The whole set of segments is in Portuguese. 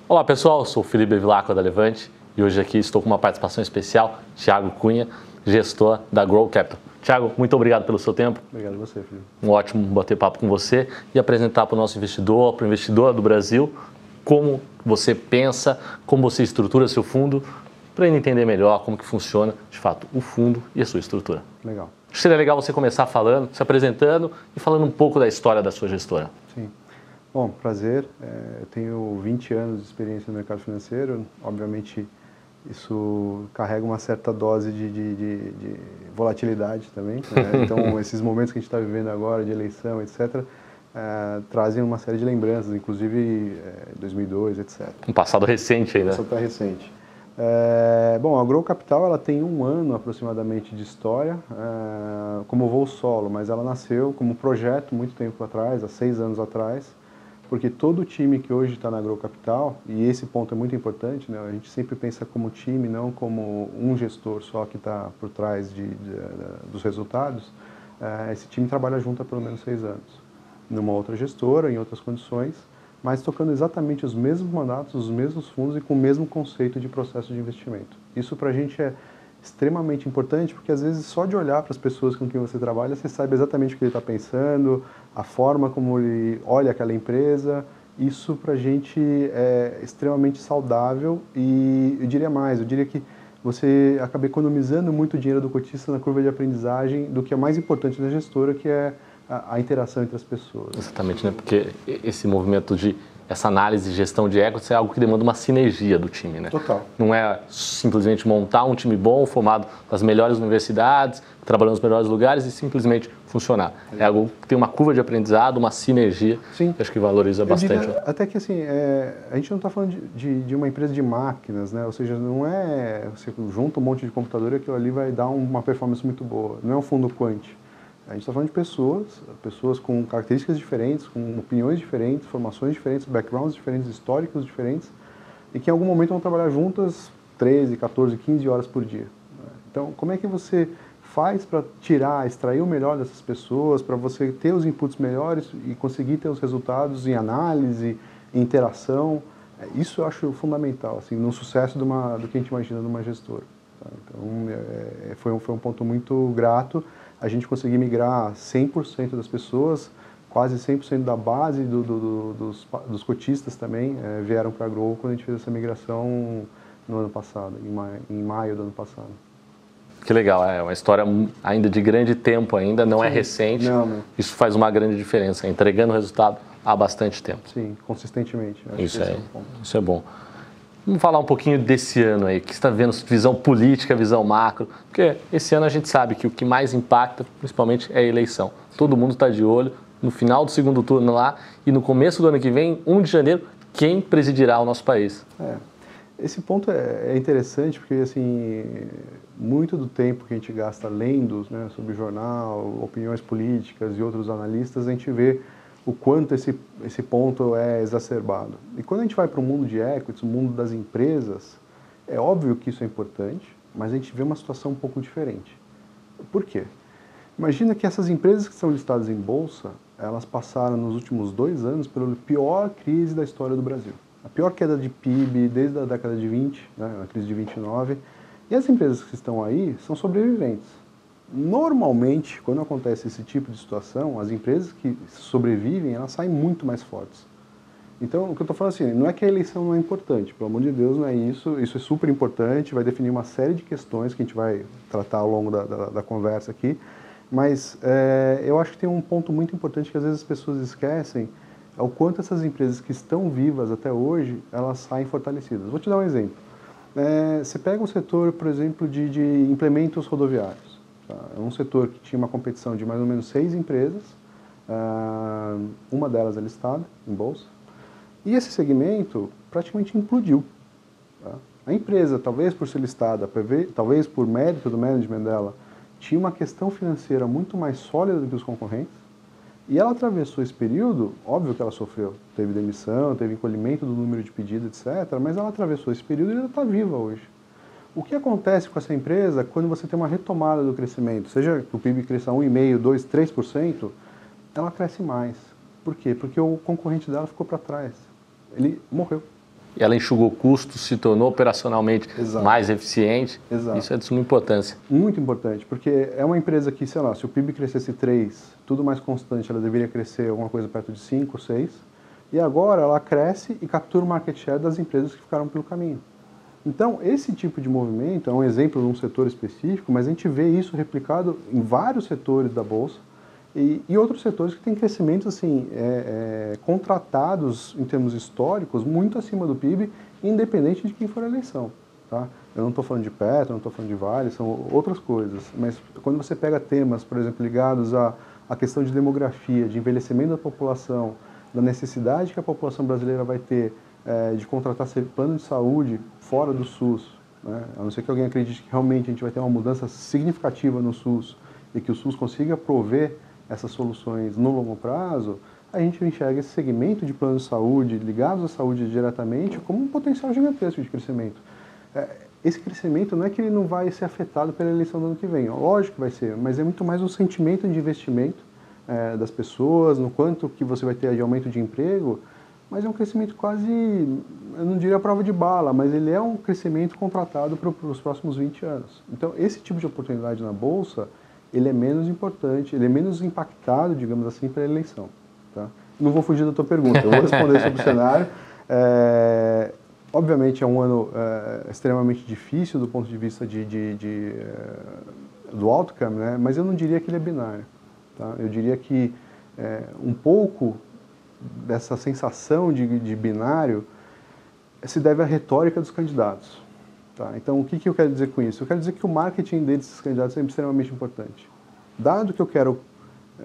Olá pessoal, sou o Felipe Bevilacqua da Levante e hoje aqui estou com uma participação especial, Thiago Cunha, gestor da Grow Capital. Thiago, muito obrigado pelo seu tempo. Obrigado a você, Felipe. Um ótimo bater papo com você e apresentar para o nosso investidor, para o investidor do Brasil, como você pensa, como você estrutura seu fundo, para ele entender melhor como que funciona, de fato, o fundo e a sua estrutura. Legal. Seria legal você começar falando, se apresentando e falando um pouco da história da sua gestora. Sim. Bom, prazer. Eu tenho 20 anos de experiência no mercado financeiro. Obviamente, isso carrega uma certa dose de volatilidade também, né? Então, esses momentos que a gente está vivendo agora, de eleição, etc., trazem uma série de lembranças, inclusive 2002, etc. Um passado recente aí, né? Um passado recente. Bom, a Grow Capital ela tem um ano aproximadamente de história como voo solo, mas ela nasceu como projeto muito tempo atrás, há 6 anos atrás, porque todo o time que hoje está na Grow Capital, e esse ponto é muito importante, né? A gente sempre pensa como time, não como um gestor só que está por trás dos resultados. Esse time trabalha junto há pelo menos 6 anos, numa outra gestora, em outras condições, mas tocando exatamente os mesmos mandatos, os mesmos fundos e com o mesmo conceito de processo de investimento. Isso para a gente é extremamente importante, porque às vezes só de olhar para as pessoas com quem você trabalha, você sabe exatamente o que ele está pensando, a forma como ele olha aquela empresa. Isso para a gente é extremamente saudável e eu diria mais, eu diria que você acaba economizando muito dinheiro do cotista na curva de aprendizagem do que é mais importante da gestora, que é a interação entre as pessoas. Exatamente, né? Porque esse movimento essa análise e gestão de equity é algo que demanda uma sinergia do time, né? Total. Não é simplesmente montar um time bom, formado nas melhores universidades, trabalhando nos melhores lugares e simplesmente funcionar. É algo que tem uma curva de aprendizado, uma sinergia, sim, que acho que valoriza bastante. Diria, até que assim, a gente não está falando de uma empresa de máquinas, né? Ou seja, não é você junta um monte de computador e aquilo ali vai dar uma performance muito boa. Não é um fundo quant. A gente está falando de pessoas com características diferentes, com opiniões diferentes, formações diferentes, backgrounds diferentes, históricos diferentes, e que em algum momento vão trabalhar juntas 13, 14, 15 horas por dia. Então, como é que você faz para extrair o melhor dessas pessoas, para você ter os inputs melhores e conseguir ter os resultados em análise, em interação? Isso eu acho fundamental, assim, no sucesso do que a gente imagina de uma gestora. Tá? Então, foi um ponto muito grato a gente conseguir migrar 100% das pessoas, quase 100% da base dos cotistas também vieram para a Grow quando a gente fez essa migração no ano passado, em maio do ano passado. Que legal, é uma história ainda de grande tempo ainda, não Sim. é recente. Não. Isso faz uma grande diferença, entregando resultado há bastante tempo. Sim, consistentemente. Isso é bom. Vamos falar um pouquinho desse ano aí, o que você está vendo, visão política, visão macro, porque esse ano a gente sabe que o que mais impacta, principalmente, é a eleição. Todo mundo está de olho no final do segundo turno lá e no começo do ano que vem, 1 de janeiro, quem presidirá o nosso país. Esse ponto é interessante porque, assim, muito do tempo que a gente gasta lendo, né, sobre jornal, opiniões políticas e outros analistas, a gente vê o quanto esse ponto é exacerbado. E quando a gente vai para o mundo de equities, o mundo das empresas, é óbvio que isso é importante, mas a gente vê uma situação um pouco diferente. Por quê? Imagina que essas empresas que são listadas em bolsa, elas passaram nos últimos 2 anos pela pior crise da história do Brasil. A pior queda de PIB desde a década de 20, né, a crise de 29, e as empresas que estão aí são sobreviventes. Normalmente, quando acontece esse tipo de situação, as empresas que sobrevivem, elas saem muito mais fortes. Então, o que eu estou falando assim, não é que a eleição não é importante, pelo amor de Deus, não é isso. Isso é super importante, vai definir uma série de questões que a gente vai tratar ao longo da conversa aqui. Mas eu acho que tem um ponto muito importante que às vezes as pessoas esquecem, é o quanto essas empresas que estão vivas até hoje, elas saem fortalecidas. Vou te dar um exemplo. Você pega um setor, por exemplo, de implementos rodoviários. É um setor que tinha uma competição de mais ou menos 6 empresas, uma delas é listada em bolsa, e esse segmento praticamente implodiu. Tá? A empresa, talvez por ser listada, talvez por mérito do management dela, tinha uma questão financeira muito mais sólida do que os concorrentes, e ela atravessou esse período, óbvio que ela sofreu, teve demissão, teve encolhimento do número de pedidos, etc., mas ela atravessou esse período e ainda está viva hoje. O que acontece com essa empresa quando você tem uma retomada do crescimento, seja que o PIB cresça 1,5%, 2%, 3%, ela cresce mais. Por quê? Porque o concorrente dela ficou para trás. Ele morreu. ela enxugou custos, se tornou operacionalmente Exato. mais eficiente. Exato. Isso é de suma importância. Muito importante, porque é uma empresa que, sei lá, se o PIB crescesse 3, tudo mais constante, ela deveria crescer alguma coisa perto de 5, 6, e agora ela cresce e captura o market share das empresas que ficaram pelo caminho. Então, esse tipo de movimento é um exemplo de um setor específico, mas a gente vê isso replicado em vários setores da Bolsa e outros setores que têm crescimentos assim, contratados em termos históricos muito acima do PIB, independente de quem for a eleição. Tá? Eu não estou falando de Petro, não estou falando de Vale, são outras coisas. Mas quando você pega temas, por exemplo, ligados à questão de demografia, de envelhecimento da população, da necessidade que a população brasileira vai ter de contratar plano de saúde fora do SUS, né? A não ser que alguém acredite que realmente a gente vai ter uma mudança significativa no SUS e que o SUS consiga prover essas soluções no longo prazo, a gente enxerga esse segmento de planos de saúde ligados à saúde diretamente como um potencial gigantesco de crescimento. Esse crescimento não é que ele não vai ser afetado pela eleição do ano que vem, lógico que vai ser, mas é muito mais o sentimento de investimento das pessoas, no quanto que você vai ter de aumento de emprego, mas é um crescimento quase, eu não diria a prova de bala, mas ele é um crescimento contratado para os próximos 20 anos. Então, esse tipo de oportunidade na Bolsa, ele é menos importante, ele é menos impactado, digamos assim, pela eleição. Tá? Não vou fugir da tua pergunta, eu vou responder sobre o cenário. Obviamente é um ano extremamente difícil do ponto de vista do outcome, né? Mas eu não diria que ele é binário. Tá? Eu diria que um pouco dessa sensação de binário se deve à retórica dos candidatos. Tá? Então, o que eu quero dizer com isso? Eu quero dizer que o marketing desses candidatos é extremamente importante. Dado que eu quero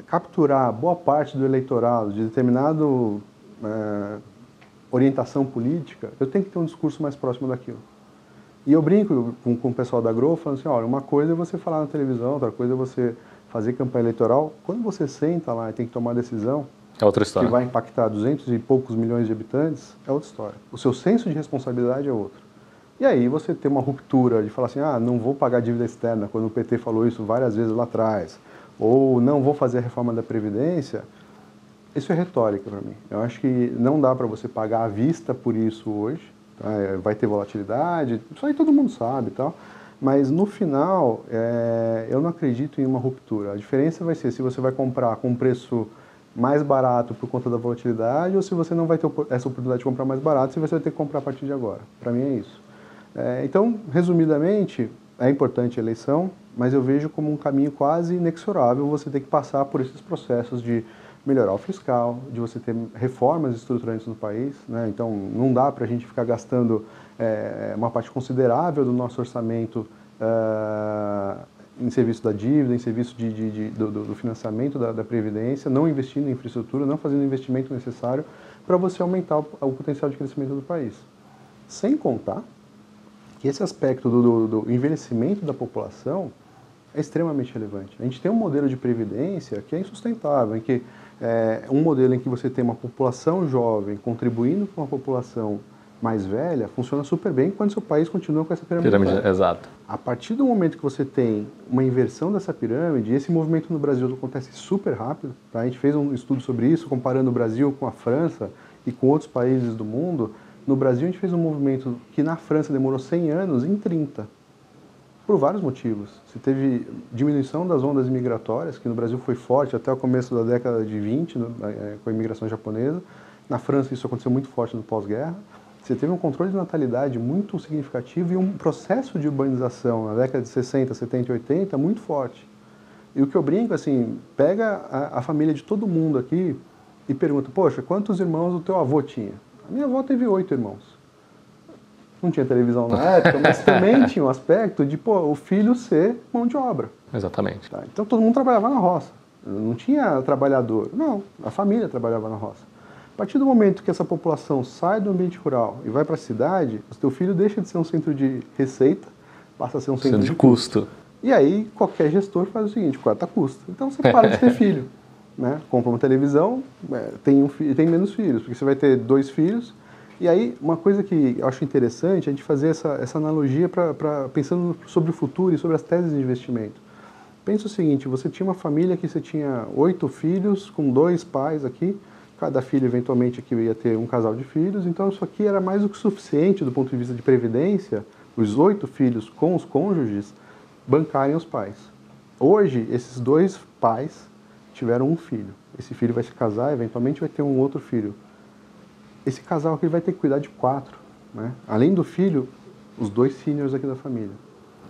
capturar boa parte do eleitorado de determinado orientação política, eu tenho que ter um discurso mais próximo daquilo. E eu brinco com o pessoal da Grow, falando assim, olha, uma coisa é você falar na televisão, outra coisa é você fazer campanha eleitoral. Quando você senta lá e tem que tomar decisão, é outra história, que vai impactar 200 e poucos milhões de habitantes, é outra história. O seu senso de responsabilidade é outro. E aí você tem uma ruptura de falar assim, não vou pagar dívida externa, quando o PT falou isso várias vezes lá atrás, ou não vou fazer a reforma da Previdência, isso é retórica para mim. Eu acho que não dá para você pagar à vista por isso hoje, tá? Vai ter volatilidade, isso aí todo mundo sabe e tal, mas no final eu não acredito em uma ruptura. A diferença vai ser se você vai comprar com um preço mais barato por conta da volatilidade ou se você não vai ter essa oportunidade de comprar mais barato, se você vai ter que comprar a partir de agora. Para mim é isso. Então, resumidamente, é importante a eleição, mas eu vejo como um caminho quase inexorável você ter que passar por esses processos de melhorar o fiscal, de você ter reformas estruturantes no país, né? Então, não dá para a gente ficar gastando uma parte considerável do nosso orçamento em serviço da dívida, em serviço do financiamento da Previdência, não investindo em infraestrutura, não fazendo o investimento necessário para você aumentar o potencial de crescimento do país. Sem contar que esse aspecto do envelhecimento da população é extremamente relevante. A gente tem um modelo de previdência que é insustentável, em que um modelo em que você tem uma população jovem contribuindo com uma população mais velha, funciona super bem quando seu país continua com essa pirâmide. Exato. A partir do momento que você tem uma inversão dessa pirâmide, esse movimento no Brasil acontece super rápido. Tá? A gente fez um estudo sobre isso, comparando o Brasil com a França e com outros países do mundo. No Brasil, a gente fez um movimento que na França demorou 100 anos em 30, por vários motivos. Você teve diminuição das ondas migratórias, que no Brasil foi forte até o começo da década de 20, com a imigração japonesa. Na França, isso aconteceu muito forte no pós-guerra. Você teve um controle de natalidade muito significativo e um processo de urbanização na década de 60, 70 e 80 muito forte. E o que eu brinco, assim, pega a família de todo mundo aqui e pergunta, poxa, quantos irmãos o teu avô tinha? A minha avó teve 8 irmãos. Não tinha televisão na época, mas também tinha um aspecto de, o filho ser mão de obra. Exatamente. Tá? Então todo mundo trabalhava na roça. Não tinha trabalhador. Não, a família trabalhava na roça. A partir do momento que essa população sai do ambiente rural e vai para a cidade, o teu filho deixa de ser um centro de receita, passa a ser um centro de custo. E aí qualquer gestor faz o seguinte, corta custo. Então você para de ter filho. Né? Compra uma televisão, tem menos filhos, porque você vai ter 2 filhos. E aí, uma coisa que eu acho interessante é a gente fazer essa analogia pensando sobre o futuro e sobre as teses de investimento. Pensa o seguinte, você tinha uma família que você tinha 8 filhos, com 2 pais aqui, cada filho eventualmente aqui ia ter um casal de filhos, então isso aqui era mais do que suficiente do ponto de vista de previdência, os 8 filhos com os cônjuges bancarem os pais. Hoje, esses 2 pais tiveram um filho. Esse filho vai se casar, eventualmente vai ter um outro filho. Esse casal aqui vai ter que cuidar de 4, né? Além do filho, os 2 seniors aqui da família.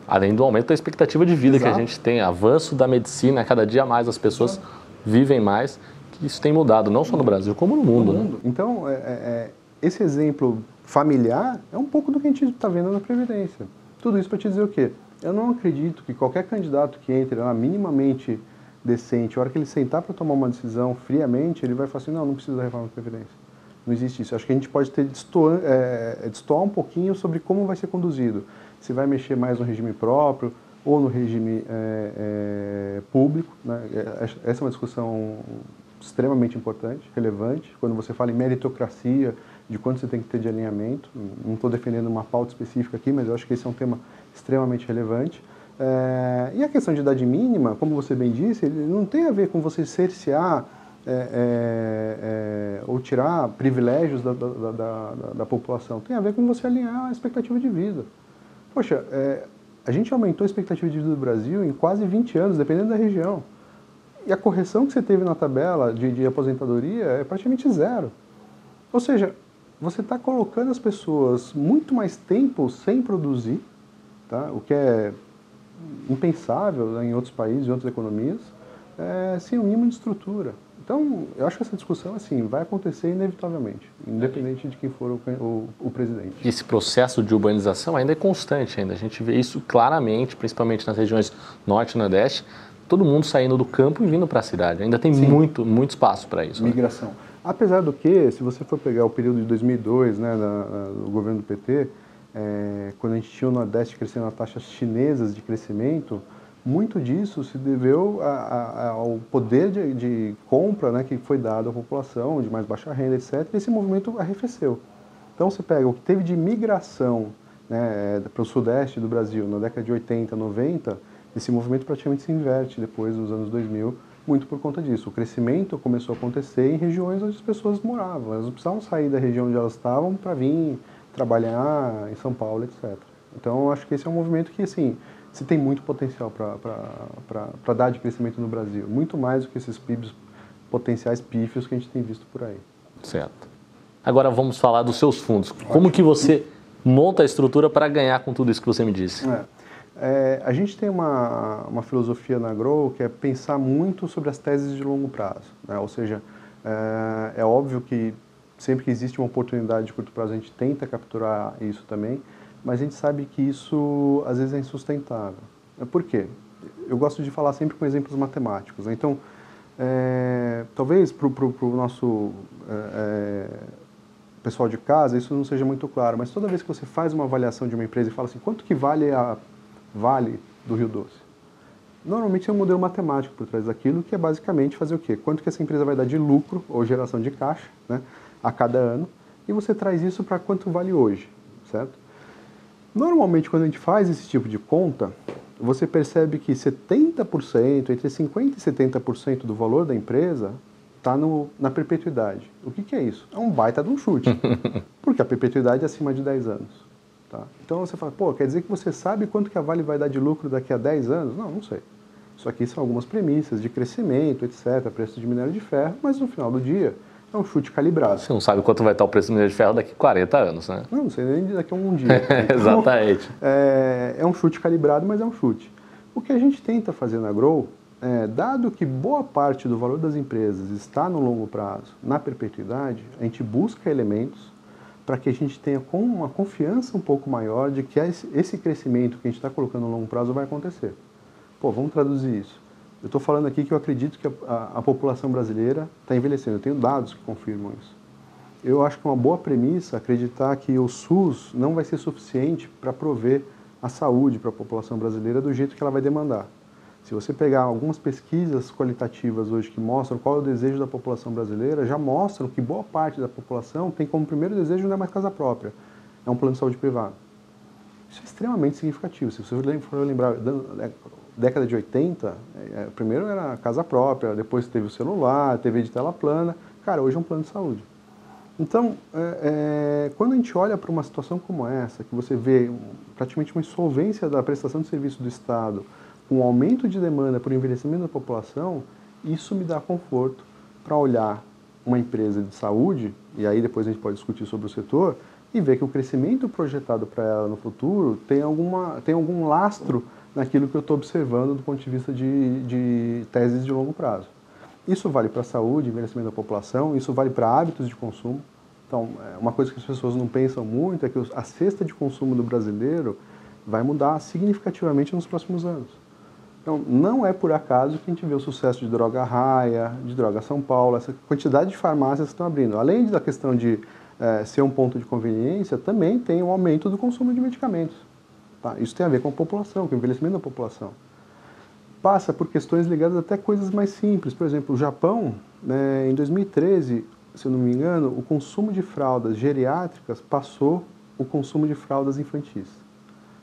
Além do aumento da expectativa de vida. Exato. Que a gente tem, avanço da medicina, cada dia mais as pessoas vivem mais, que isso tem mudado, não só no Brasil, como no mundo. Né? Então, esse exemplo familiar é um pouco do que a gente está vendo na Previdência. Tudo isso para te dizer o quê? Eu não acredito que qualquer candidato que entre lá minimamente decente, a hora que ele sentar para tomar uma decisão friamente, ele vai falar assim, não precisa da reforma da Previdência. Não existe isso. Acho que a gente pode destoar um pouquinho sobre como vai ser conduzido. Se vai mexer mais no regime próprio ou no regime público. Né? Essa é uma discussão extremamente importante, relevante. Quando você fala em meritocracia, de quanto você tem que ter de alinhamento. Não estou defendendo uma pauta específica aqui, mas eu acho que esse é um tema extremamente relevante. E a questão de idade mínima, como você bem disse, ele não tem a ver com você cercear ou tirar privilégios da população. Tem a ver com você alinhar a expectativa de vida. Poxa, a gente aumentou a expectativa de vida do Brasil em quase 20 anos, dependendo da região. E a correção que você teve na tabela de aposentadoria é praticamente 0. Ou seja, você está colocando as pessoas muito mais tempo sem produzir, tá? O que é impensável, né, em outros países, em outras economias, sem um mínimo de estrutura. Então, eu acho que essa discussão assim, vai acontecer inevitavelmente, independente de quem for o presidente. E esse processo de urbanização ainda é constante, ainda. A gente vê isso claramente, principalmente nas regiões norte e nordeste, todo mundo saindo do campo e vindo para a cidade. Ainda tem muito espaço para isso. Migração. Né? Apesar do que, se você for pegar o período de 2002, né, do governo do PT, quando a gente tinha o Nordeste crescendo a taxas chinesas de crescimento, muito disso se deveu ao poder de compra, né, que foi dado à população, de mais baixa renda, etc. E esse movimento arrefeceu. Então você pega o que teve de migração, né, para o Sudeste do Brasil na década de 80, 90, esse movimento praticamente se inverte depois dos anos 2000, muito por conta disso. O crescimento começou a acontecer em regiões onde as pessoas moravam. Elas não precisavam sair da região onde elas estavam para vir trabalhar em São Paulo, etc. Então, eu acho que esse é um movimento que, assim, se tem muito potencial para dar de crescimento no Brasil. Muito mais do que esses PIBs potenciais pífios que a gente tem visto por aí. Certo. Agora vamos falar dos seus fundos. Como que você monta a estrutura para ganhar com tudo isso que você me disse? A gente tem uma filosofia na Grow que é pensar muito sobre as teses de longo prazo. Né? Ou seja, é óbvio que sempre que existe uma oportunidade de curto prazo a gente tenta capturar isso também, mas a gente sabe que isso às vezes é insustentável. Por quê? Eu gosto de falar sempre com exemplos matemáticos. Né? Então, talvez para o nosso pessoal de casa isso não seja muito claro, mas toda vez que você faz uma avaliação de uma empresa e fala assim, quanto que vale a Vale do Rio Doce? Normalmente é um modelo matemático por trás daquilo, que é basicamente fazer o quê? Quanto que essa empresa vai dar de lucro ou geração de caixa, né, a cada ano, e você traz isso para quanto vale hoje, certo? Normalmente, quando a gente faz esse tipo de conta, você percebe que 70%, entre 50% e 70% do valor da empresa está na perpetuidade. O que é isso? É um baita de um chute, porque a perpetuidade é acima de 10 anos. Tá? Então você fala, pô, quer dizer que você sabe quanto que a Vale vai dar de lucro daqui a 10 anos? Não sei. Isso aqui são algumas premissas de crescimento, etc., preço de minério de ferro, mas no final do dia é um chute calibrado. Você não sabe quanto vai estar o preço do minério de ferro daqui a 40 anos, né? Não sei nem daqui a um dia. Então, exatamente. É um chute calibrado, mas é um chute. O que a gente tenta fazer na Grow, dado que boa parte do valor das empresas está no longo prazo, na perpetuidade, a gente busca elementos para que a gente tenha uma confiança um pouco maior de que esse crescimento que a gente está colocando no longo prazo vai acontecer. Pô, vamos traduzir isso. Eu estou falando aqui que eu acredito que a população brasileira está envelhecendo. Eu tenho dados que confirmam isso. Eu acho que é uma boa premissa acreditar que o SUS não vai ser suficiente para prover a saúde para a população brasileira do jeito que ela vai demandar. Se você pegar algumas pesquisas qualitativas hoje que mostram qual é o desejo da população brasileira, já mostram que boa parte da população tem como primeiro desejo não é mais casa própria, é um plano de saúde privado. Isso é extremamente significativo. Se você for lembrar, da década de 80, primeiro era casa própria, depois teve o celular, TV de tela plana, Cara, hoje é um plano de saúde. Então, quando a gente olha para uma situação como essa, que você vê praticamente uma insolvência da prestação de serviço do Estado, com um aumento de demanda por envelhecimento da população, isso me dá conforto para olhar uma empresa de saúde, e aí depois a gente pode discutir sobre o setor, e ver que o crescimento projetado para ela no futuro tem algum lastro naquilo que eu estou observando do ponto de vista de teses de longo prazo. Isso vale para a saúde, envelhecimento da população, isso vale para hábitos de consumo. Então, uma coisa que as pessoas não pensam muito é que a cesta de consumo do brasileiro vai mudar significativamente nos próximos anos. Então, não é por acaso que a gente vê o sucesso de Droga Raia, de Droga São Paulo, essa quantidade de farmácias que estão abrindo. Além da questão de ser um ponto de conveniência, também tem um aumento do consumo de medicamentos. Tá? Isso tem a ver com a população, com o envelhecimento da população. Passa por questões ligadas até a coisas mais simples. Por exemplo, o Japão, em 2013, se eu não me engano, o consumo de fraldas geriátricas passou o consumo de fraldas infantis.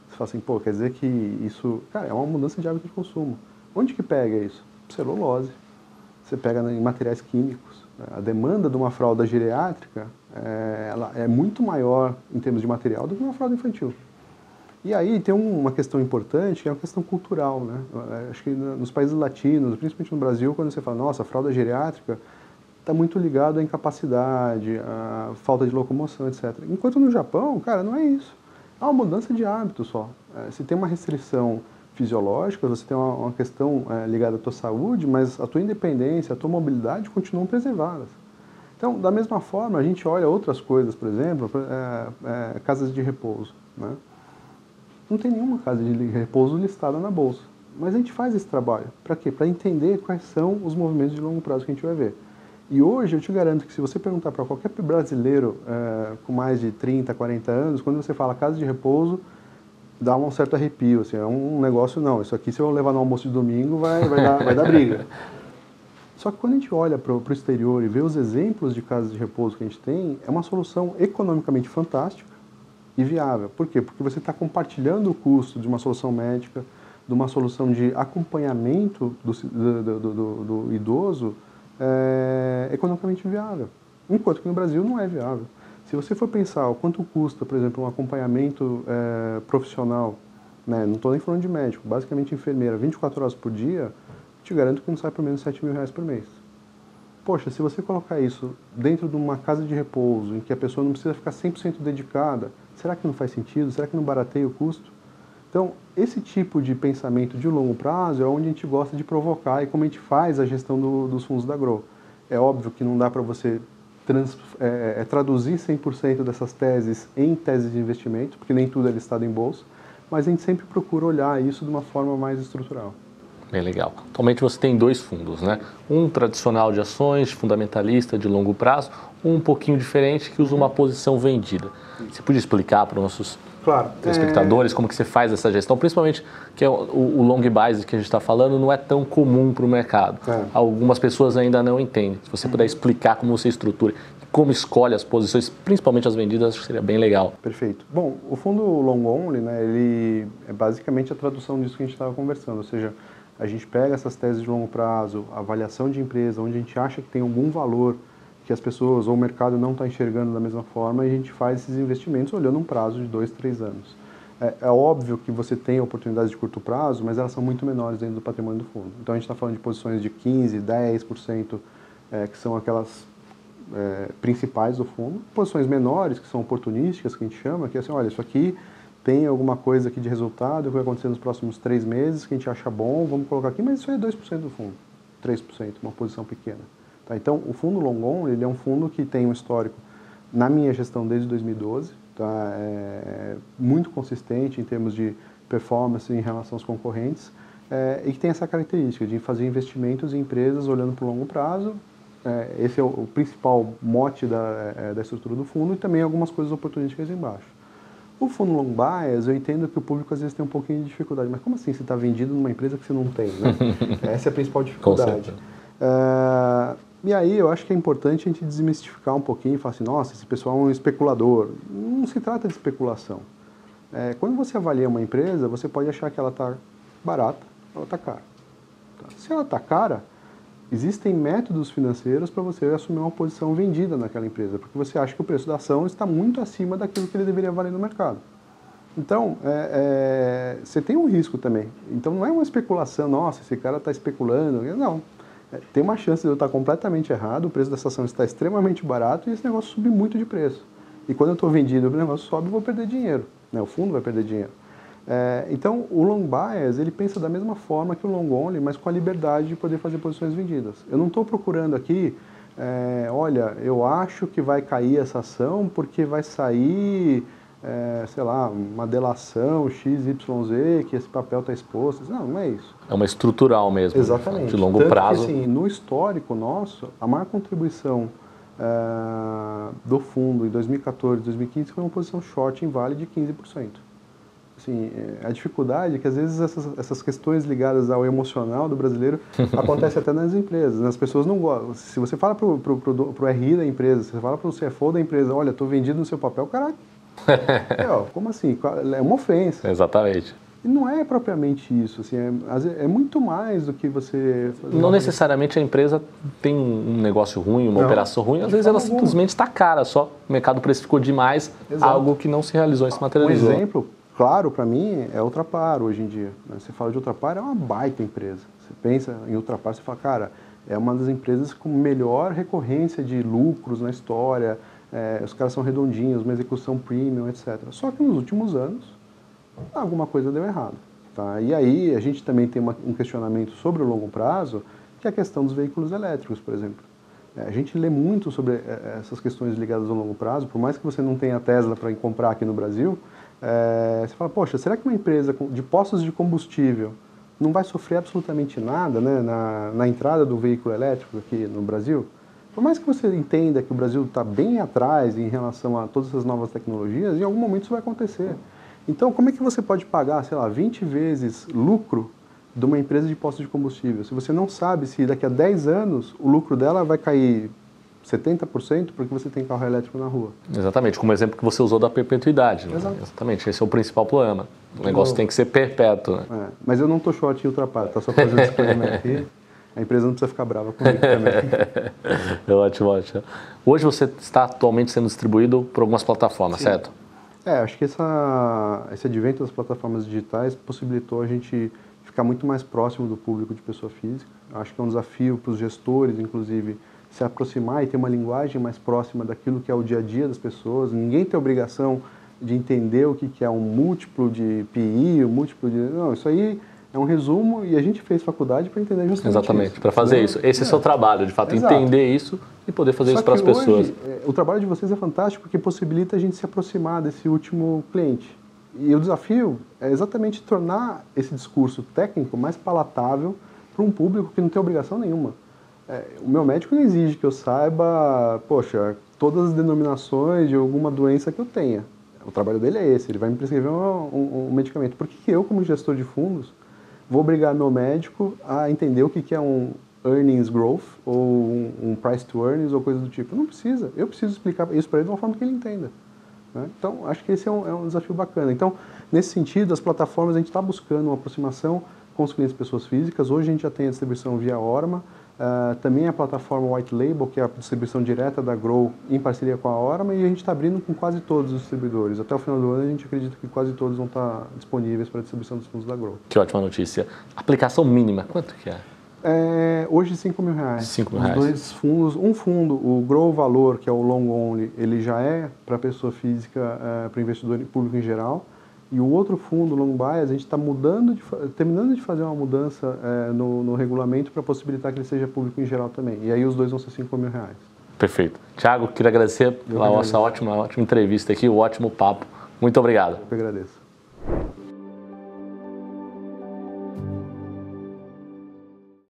Você fala assim, pô, quer dizer que isso... Cara, é uma mudança de hábito de consumo. Onde que pega isso? Celulose. Você pega em materiais químicos. A demanda de uma fralda geriátrica ela é muito maior em termos de material do que uma fralda infantil. E aí tem uma questão importante, que é uma questão cultural, né? Acho que nos países latinos, principalmente no Brasil, quando você fala, nossa, a fralda geriátrica está muito ligado à incapacidade, à falta de locomoção, etc. Enquanto no Japão, cara, não é isso. É uma mudança de hábito só. Se tem uma restrição fisiológica, você tem uma questão ligada à tua saúde, mas a tua independência, a tua mobilidade continuam preservadas. Então, da mesma forma, a gente olha outras coisas, por exemplo, casas de repouso, né? Não tem nenhuma casa de repouso listada na bolsa. Mas a gente faz esse trabalho. Para quê? Para entender quais são os movimentos de longo prazo que a gente vai ver. E hoje eu te garanto que se você perguntar para qualquer brasileiro com mais de 30, 40 anos, quando você fala casa de repouso, dá um certo arrepio. Assim, é um negócio, não, isso aqui se eu levar no almoço de domingo vai dar briga. Só que quando a gente olha para o exterior e vê os exemplos de casas de repouso que a gente tem, é uma solução economicamente fantástica e viável. Por quê? Porque você está compartilhando o custo de uma solução médica, de uma solução de acompanhamento do idoso economicamente viável. Enquanto que no Brasil não é viável. Se você for pensar o quanto custa, por exemplo, um acompanhamento profissional, né, não estou nem falando de médico, basicamente enfermeira, 24 horas por dia, te garanto que não sai por menos de R$7.000 por mês. Poxa, se você colocar isso dentro de uma casa de repouso, em que a pessoa não precisa ficar 100% dedicada, será que não faz sentido? Será que não barateia o custo? Então, esse tipo de pensamento de longo prazo é onde a gente gosta de provocar e como a gente faz a gestão dos fundos da Grow. É óbvio que não dá para você traduzir 100% dessas teses em teses de investimento, porque nem tudo é listado em bolsa, mas a gente sempre procura olhar isso de uma forma mais estrutural. Bem legal. Atualmente você tem dois fundos, né? Um tradicional de ações, fundamentalista, de longo prazo, um pouquinho diferente que usa uma posição vendida. Você podia explicar para os nossos telespectadores como que você faz essa gestão, principalmente que é o long bias que a gente está falando não é tão comum para o mercado. Algumas pessoas ainda não entendem. Se você puder explicar como você estrutura, como escolhe as posições, principalmente as vendidas, acho que seria bem legal. Perfeito. Bom, o fundo long only, né, ele é basicamente a tradução disso que a gente estava conversando, ou seja, a gente pega essas teses de longo prazo, avaliação de empresa, onde a gente acha que tem algum valor que as pessoas ou o mercado não está enxergando da mesma forma, e a gente faz esses investimentos olhando um prazo de 2, 3 anos. É óbvio que você tem oportunidades de curto prazo, mas elas são muito menores dentro do patrimônio do fundo. Então a gente está falando de posições de 15%, 10%, que são aquelas principais do fundo. Posições menores, que são oportunísticas, que a gente chama, que é assim, olha, isso aqui tem alguma coisa aqui de resultado que vai acontecer nos próximos 3 meses, que a gente acha bom, vamos colocar aqui, mas isso é 2% do fundo, 3%, uma posição pequena. Tá? Então, o fundo long only, ele é um fundo que tem um histórico, na minha gestão desde 2012, tá? Muito consistente em termos de performance em relação aos concorrentes, e que tem essa característica de fazer investimentos em empresas olhando para o longo prazo. Esse é o principal mote da estrutura do fundo, e também algumas coisas oportunísticas embaixo. O fundo long bias, eu entendo que o público às vezes tem um pouquinho de dificuldade. Mas como assim você está vendido numa empresa que você não tem, né? Essa é a principal dificuldade. E aí eu acho que é importante a gente desmistificar um pouquinho e falar assim, nossa, esse pessoal é um especulador. Não se trata de especulação. Quando você avalia uma empresa, você pode achar que ela está barata ou ela está cara. Se ela está cara, Existem métodos financeiros para você assumir uma posição vendida naquela empresa, porque você acha que o preço da ação está muito acima daquilo que ele deveria valer no mercado. Então, você tem um risco também. Então, não é uma especulação, nossa, esse cara está especulando. Não. Tem uma chance de eu estar completamente errado, o preço dessa ação está extremamente barato e esse negócio subir muito de preço. E quando eu estou vendido, o negócio sobe, eu vou perder dinheiro. Né? O fundo vai perder dinheiro. Então, o long bias, ele pensa da mesma forma que o long only, mas com a liberdade de poder fazer posições vendidas. Eu não estou procurando aqui, olha, eu acho que vai cair essa ação porque vai sair, sei lá, uma delação XYZ, que esse papel está exposto. Não é isso. É uma estrutural mesmo. Exatamente. De longo Tanto prazo. Que, assim, no histórico nosso, a maior contribuição do fundo em 2014, 2015 foi uma posição short em Vale de 15%. Assim, a dificuldade é que às vezes essas questões ligadas ao emocional do brasileiro acontecem até nas empresas. As pessoas não gostam. Se você fala pro RI da empresa, se você fala pro CFO da empresa, olha, estou vendido no seu papel, caralho. Como assim? É uma ofensa. Exatamente. E não é propriamente isso, assim, é muito mais do que você... Não necessariamente a empresa tem um negócio ruim, uma operação ruim, às vezes ela simplesmente está cara, só o mercado precificou demais. Exato. Algo que não se realizou e se materializou. Um exemplo claro para mim é a Ultrapar hoje em dia. Você fala de Ultrapar, é uma baita empresa. Você pensa em Ultrapar, você fala, cara, é uma das empresas com melhor recorrência de lucros na história, os caras são redondinhos, uma execução premium, etc. Só que nos últimos anos, alguma coisa deu errado. Tá? E aí a gente também tem um questionamento sobre o longo prazo, que é a questão dos veículos elétricos, por exemplo. A gente lê muito sobre essas questões ligadas ao longo prazo, por mais que você não tenha a Tesla para comprar aqui no Brasil, você fala, poxa, será que uma empresa de postos de combustível não vai sofrer absolutamente nada, né, na entrada do veículo elétrico aqui no Brasil? Por mais que você entenda que o Brasil está bem atrás em relação a todas essas novas tecnologias, em algum momento isso vai acontecer. Então, como é que você pode pagar, sei lá, 20 vezes lucro de uma empresa de postos de combustível, se você não sabe se daqui a 10 anos o lucro dela vai cair 70% porque você tem carro elétrico na rua? Exatamente, como exemplo que você usou da perpetuidade. Né? Exatamente, esse é o principal problema. O negócio tem que ser perpétuo. Né? Mas eu não estou short em Ultrapar, tá só fazendo disclaimer aqui. A empresa não precisa ficar brava comigo também. Ótimo, ótimo. Hoje você está atualmente sendo distribuído por algumas plataformas, Sim. certo? Acho que esse advento das plataformas digitais possibilitou a gente ficar muito mais próximo do público de pessoa física. Acho que é um desafio para os gestores, inclusive, se aproximar e ter uma linguagem mais próxima daquilo que é o dia a dia das pessoas. Ninguém tem obrigação de entender o que é um múltiplo de PI, um múltiplo de... Não, isso aí é um resumo e a gente fez faculdade para entender justamente Exatamente, para fazer isso. Esse é o seu trabalho, de fato, Exato. Entender isso e poder fazer isso para as pessoas. Hoje, o trabalho de vocês é fantástico porque possibilita a gente se aproximar desse último cliente. E o desafio é exatamente tornar esse discurso técnico mais palatável para um público que não tem obrigação nenhuma. O meu médico não exige que eu saiba, poxa, todas as denominações de alguma doença que eu tenha. O trabalho dele é esse, ele vai me prescrever um medicamento. Por que eu, como gestor de fundos, vou obrigar meu médico a entender o que é um earnings growth ou um price to earnings ou coisa do tipo? Não precisa. Eu preciso explicar isso para ele de uma forma que ele entenda. Né? Então, acho que esse é um desafio bacana. Então, nesse sentido, as plataformas, a gente está buscando uma aproximação com os clientes pessoas físicas. Hoje a gente já tem a distribuição via Orma, também a plataforma White Label, que é a distribuição direta da Grow em parceria com a Orma, e a gente está abrindo com quase todos os distribuidores. Até o final do ano a gente acredita que quase todos vão estar disponíveis para a distribuição dos fundos da Grow. Que ótima notícia. Aplicação mínima, quanto que é? Hoje R$5.000. R$5.000. Os dois fundos, um fundo, o Grow Valor, que é o Long Only, ele já é para pessoa física, para investidor público em geral. E o outro fundo, Long Bias, a gente está terminando de fazer uma mudança no regulamento para possibilitar que ele seja público em geral também. E aí os dois vão ser R$5.000. Perfeito. Thiago, queria agradecer pela nossa ótima entrevista aqui, o ótimo papo. Muito obrigado. Eu que agradeço.